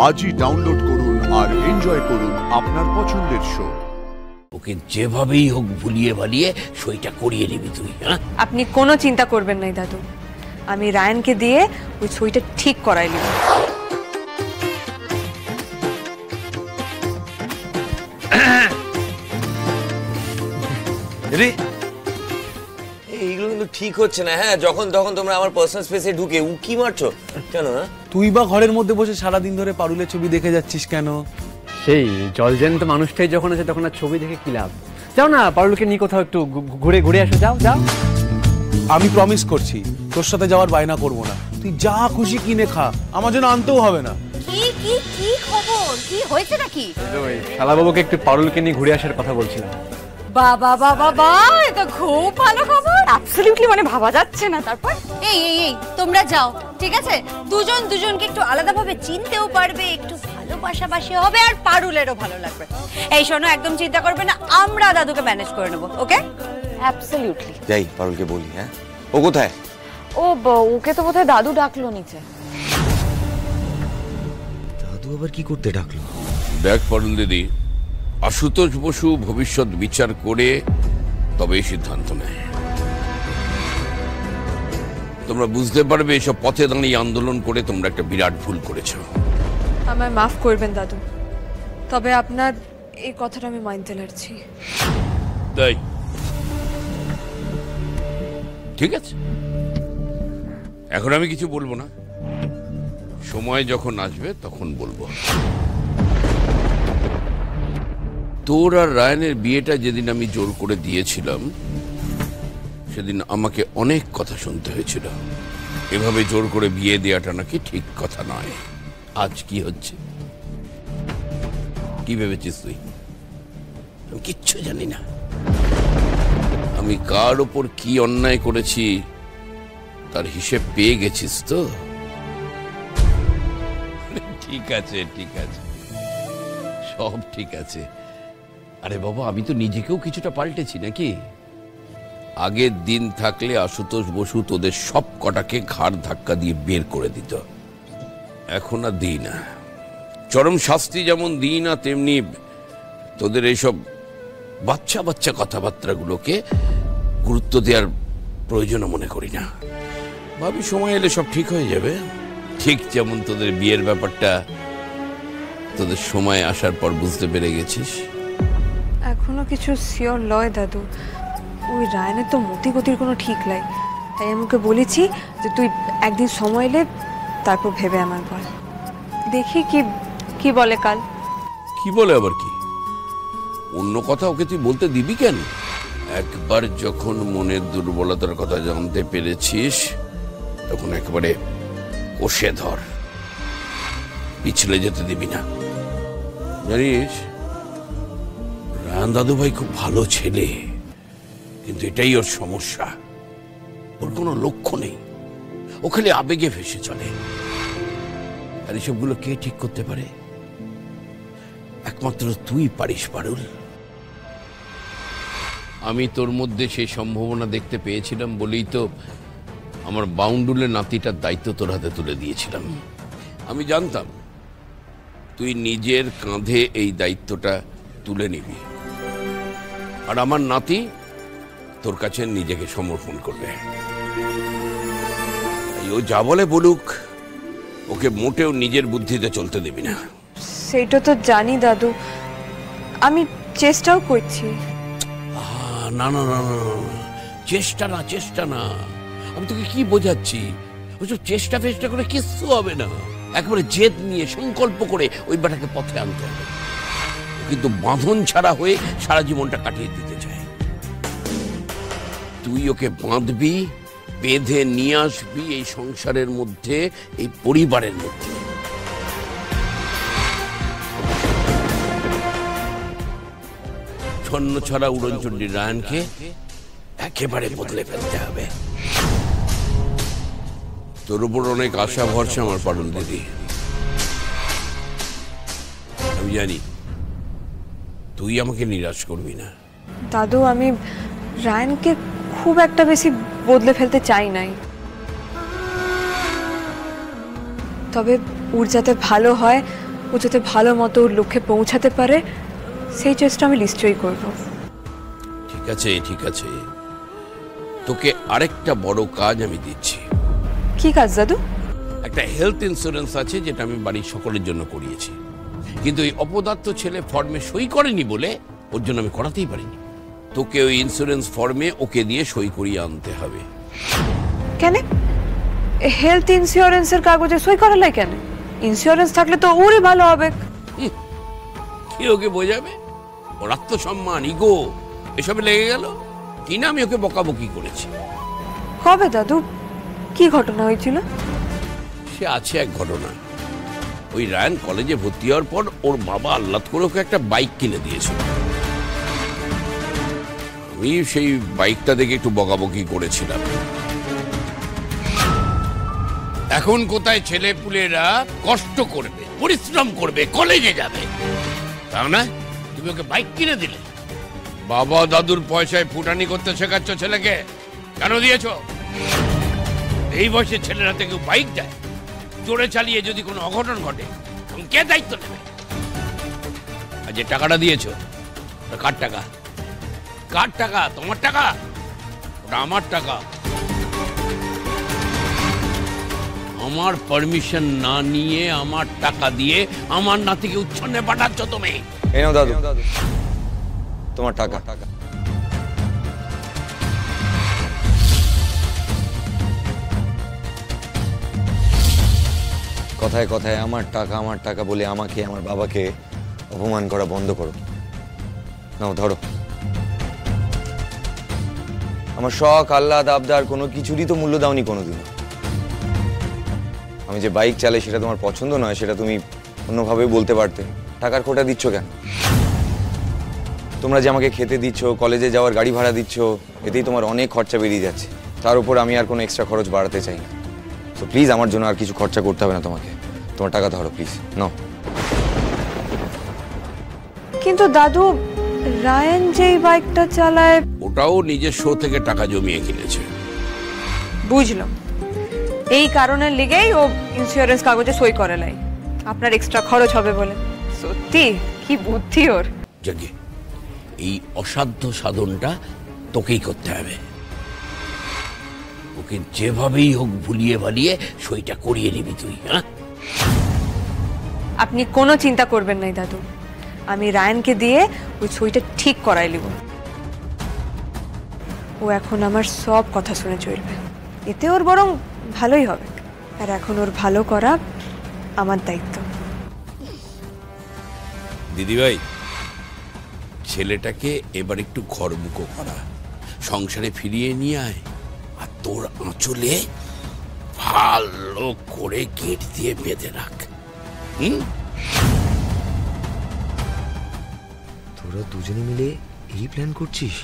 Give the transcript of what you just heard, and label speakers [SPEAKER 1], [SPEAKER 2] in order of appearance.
[SPEAKER 1] আজই ডাউনলোড করুন আর এনজয় করুন আপনার পছন্দের শো।
[SPEAKER 2] ওকে যেভাবেই হোক ভুলিয়ে ভালিয়ে সইটা করিয়ে নিবি তুই। হ্যাঁ,
[SPEAKER 3] আপনি কোনো চিন্তা করবেন না দাদু, আমি রায়ানকে দিয়ে ওই সইটা ঠিক করাই নিব।
[SPEAKER 4] এইগুলো কিন্তু ঠিক হচ্ছে না। হ্যাঁ, যখন তখন তোমরা আমার পার্সোনাল স্পেসে ঢুকে উকি মারছো কেন? হ্যাঁ,
[SPEAKER 5] তুই বা ঘরের মধ্যে বসে সারাদিন ধরে পারুলের ছবি দেখে যাচ্ছিস কেন?
[SPEAKER 6] সেই জলজ্যান্ত মানুষটাই যখন আছে তখন আর ছবি দেখে কি লাভ? যাও না, পারুলকে নিয়ে কোথাও একটু ঘুরে ঘুরে আসো। যাও যাও।
[SPEAKER 5] আমি প্রমিস করছি তোর সাথে যাওয়ার বায়না করবো না। তুই যা খুশি কিনে খা, আমার জন্য আনতেও হবে না।
[SPEAKER 7] কি কি কি খবর? কি হয়েছে নাকি?
[SPEAKER 6] ওই শালাবাবুকে একটু পারুলকে নিয়ে ঘুরে আসার কথা বলছিলাম।
[SPEAKER 7] বাবা বাবা বা, এটা খুব ভালো খবর।
[SPEAKER 3] অ্যাবসলিউটলি, মানে ভাবা যাচ্ছে না। তারপর
[SPEAKER 7] এই এই এই তোমরা যাও, ঠিক আছে? দুজন দুজনকে একটু আলাদাভাবে চিনতেও পারবে, একটু ভালোবাসাবাসি হবে, আর পারুলেরও ভালো লাগবে। এই শোনো, একদম চিন্তা করবে না, আমরা দাদুকে ম্যানেজ করে নেবো। ওকে?
[SPEAKER 3] অ্যাবসলিউটলি।
[SPEAKER 4] যাই পারুলকে বলি। হ্যাঁ, ও কোথায়?
[SPEAKER 3] ওকে তো বোধহয় দাদু ডাকলো নিচে।
[SPEAKER 4] দাদু আবার কি করতে ডাকলো?
[SPEAKER 2] দেখ পারুল দিদি, আশুতোষ বসু ভবিষ্যৎ বিচার করে তবে সিদ্ধান্ত নেয়। তোমরা বুঝতে পারবে এসব পথে দাঁড়িয়ে আন্দোলন করে তোমরা একটা বিরাট ভুল করেছো।
[SPEAKER 3] আমায় মাফ করবেন দাদু, তবে আপনার এই কথাটা আমি মানতে পারছি।
[SPEAKER 2] তাই ঠিক আছে, এখন আমি কিছু বলবো না, সময় যখন আসবে তখন বলবো। তোর আর রায়ানের বিয়েটা যেদিন আমি জোর করে দিয়েছিলাম সেদিন আমাকে অনেক কথা শুনতে হয়েছিল। এভাবে জোর করে বিয়ে দেওয়াটা নাকি ঠিক কথা নয়। আজ কি হচ্ছে কি ভেবেছিস তুই? আমি কিচ্ছু জানি না। আমি কার ওপর কি অন্যায় করেছি তার হিসেব পেয়ে গেছিস তো? ঠিক আছে ঠিক আছে, সব ঠিক আছে। আরে বাবা, আমি তো নিজেকেও কিছুটা পাল্টেছি নাকি? আগের দিন থাকলে আশুতোষ বসু তোদের সব কটাকে ঘাড় ধাক্কা দিয়ে বের করে দিত। এখন আর দিই না। চরম শাস্তি যেমন দিই না, তেমনি তোদের এইসব বাচ্চা বাচ্চা কথাবার্তাগুলোকে গুরুত্ব দেওয়ার প্রয়োজনও মনে করি না। ভাবি সময় এলে সব ঠিক হয়ে যাবে। ঠিক যেমন তোদের বিয়ের ব্যাপারটা তোদের সময় আসার পর বুঝতে পেরে গেছিস।
[SPEAKER 3] এখনো কিছু শিওর লয় দাদু, ওই রায়ানের তো মতি গতির কোনো ঠিক নাই। তাই আমাকে বলেছি যে তুই একদিন সময় এলে তারপর ভেবে আমার বল। দেখি কি কি বলে কাল।
[SPEAKER 2] কি বলে আবার? কি অন্য কথা ওকে তুই বলতে দিবি কেন? একবার যখন মনের দুর্বলতার কথা জানতে পেরেছিস তখন একেবারে কষে ধর, পিছলে যেতে দিবি না। জানিস, রায়ান দাদু ভাই খুব ভালো ছেলে, কিন্তু এটাই ওর সমস্যা। ওর কোনো লক্ষ্য নেই, ও খালি আবেগে ভেসে চলে। আর এসবগুলো কে ঠিক করতে পারে? একমাত্র তুই পারিস পারুল। আমি তোর মধ্যে সেই সম্ভাবনা দেখতে পেয়েছিলাম বলেই তো আমার বাউন্ডুলের নাতিটার দায়িত্ব তোর হাতে তুলে দিয়েছিলাম। আমি জানতাম তুই নিজের কাঁধে এই দায়িত্বটা তুলে নিবি, আর আমার নাতি তোর কাছে নিজেকে সমর্পণ করবে। ও যা বলে বলুক, ওকে মোটেও নিজের বুদ্ধিতে চলতে দিবি না।
[SPEAKER 3] সেইটা তো জানি দাদু, আমি চেষ্টাও করছি।
[SPEAKER 2] না না না না, চেষ্টা না চেষ্টা না, আমি তোকে কি বোঝাচ্ছি? ওইসব চেষ্টা ফেষ্টা করে কিচ্ছু হবে না। একেবারে জেদ নিয়ে সংকল্প করে ওই বেটাকে পথে আনতে হবে। কিন্তু বাঁধন ছাড়া হয়ে সারা জীবনটা কাটিয়ে দিতে চায়। তুই ওকে বাঁধবি, বেঁধে নিয়ে আসবি এই সংসারের মধ্যে, এই পরিবারের মধ্যে। ছন্ন ছাড়া উড়নচণ্ডী রায়ানকে একেবারে বদলে ফেলতে হবে। তোর উপর অনেক আশা ভরসা আমার পারুল দিদি। আমি জানি তুই আমাকে নিরাশ করবি না।
[SPEAKER 3] দাদু, আমি রায়ানকে খুব একটা বেশি বদলে ফেলতে চাই নাই, তবে ওর যাতে ভালো হয় ও যাতে ভালো মতো ওর লক্ষ্যে পৌঁছাতে পারে সেই চেষ্টা আমি নিশ্চয়ই করব।
[SPEAKER 2] ঠিক আছে ঠিক আছে, তোকে আরেকটা বড় কাজ আমি দিচ্ছি।
[SPEAKER 3] কি কাজ দাদু?
[SPEAKER 2] একটা হেলথ ইন্স্যুরেন্স আছে যেটা আমি বাড়ির সকলের জন্য করিয়েছি, কিন্তু ওই অপদার্থ ছেলে ফর্মে সই করেনি বলে ওর জন্য আমি করাতেই পারিনি। তোকে ওই ইন্স্যুরেন্স ফর্মে ওকে দিয়ে সই করিয়ে আনতে হবে।
[SPEAKER 3] কেন হেলথ ইন্স্যুরেন্সের কাগজে সই করালাই কেন? ইন্স্যুরেন্স থাকলে তো ওরই ভালো হবে।
[SPEAKER 2] কি ওকে বোঝাবে? ওর আত্মসম্মান, ইগো এসবে লেগে গেল কিনা আমি ওকে বকাবকি করেছি।
[SPEAKER 3] কবে দাদু? কি ঘটনা হয়েছিল?
[SPEAKER 2] সে আছে এক ঘটনা। ওই রায়ান কলেজে ভর্তি হওয়ার পর ওর বাবা আহ্লাদ করে ওকে একটা বাইক কিনে দিয়েছিল। আমি সেই বাইকটা দেখে একটু বকাবকি করেছিলাম। এখন কোথায় ছেলে পুলেরা কষ্ট করবে, পরিশ্রম করবে, কলেজে যাবে, তা না তুমি ওকে বাইক কিনে দিলে। বাবা দাদুর পয়সায় ফুটানি করতে শেখাচ্ছ ছেলেকে, কেন দিয়েছ? এই বয়সে ছেলেরা থেকে বাইক দেয়, জোরে চালিয়ে যদি কোনো অঘটন ঘটে তখন কে দায়িত্ব নেবে? আর যে টাকাটা দিয়েছ ওটা কার টাকা? কার টাকা? তোমার টাকা? ওটা আমার টাকা। আমার পারমিশন না নিয়ে আমার টাকা দিয়ে আমার নাতিকে উচ্ছন্নে পাঠাচ্ছ তুমি।
[SPEAKER 4] এই নাও দাদু তোমার টাকা। কথায় কথায় আমার টাকা বলে আমাকে আমার বাবাকে অপমান করা বন্ধ করো। নাও ধরো। আমার শখ আহ্লাদ আবদার কোনো কিছুরই তো মূল্য দাওনি কোনোদিন। আমি যে বাইক চালাই সেটা তোমার পছন্দ নয়, সেটা তুমি অন্যভাবে বলতে পারতে। টাকার খোটা দিচ্ছ কেন? তোমরা যে আমাকে খেতে দিচ্ছ, কলেজে যাওয়ার গাড়ি ভাড়া দিচ্ছ, এতেই তোমার অনেক খরচা বেরিয়ে যাচ্ছে। তার উপর আমি আর কোনো এক্সট্রা খরচ বাড়াতে চাই না। তো প্লিজ আমার জন্য আর কিছু খরচা করতে হবে না তোমাকে। তোমার টাকা ধরো প্লিজ, নাও।
[SPEAKER 3] কিন্তু দাদু, রায়ান যেই বাইকটা চালায়,
[SPEAKER 2] ওটাও নিজের শো থেকে টাকা জমিয়ে কিনেছে।
[SPEAKER 3] বুঝলাম, এই কারণের লিগেই ও ইন্স্যুরেন্স কাগজে সই করে লাই, আপনার এক্সট্রা খরচ হবে বলে। সত্যি কি বুদ্ধি ওর।
[SPEAKER 2] যাকে এই অসাধ্য সাধনটা তোকেই করতে হবে। ওকে যেভাবেই হোক ভুলিয়ে ভালিয়ে সইটা করিয়ে নিবি তুই। হ্যাঁ,
[SPEAKER 3] আপনি কোনো চিন্তা করবেন নাই দাদু, আমি রায়ানকে দিয়ে ওই সইটা ঠিক করাই নিব। ও এখন আমার সব কথা শুনে চলবে, এতে ওর বরং ভালোই হবে। আর এখন ওর ভালো করা আমার দায়িত্ব।
[SPEAKER 2] দিদিভাই, ছেলেটাকে এবার একটু ঘরমুখো করা, সংসারে ফিরিয়ে নিয়ে আয়, আর তোর আঁচলে ভালো করে গেট দিয়ে বেঁধে রাখ।
[SPEAKER 4] তোরা দুজনে মিলে এই প্ল্যান করছিস?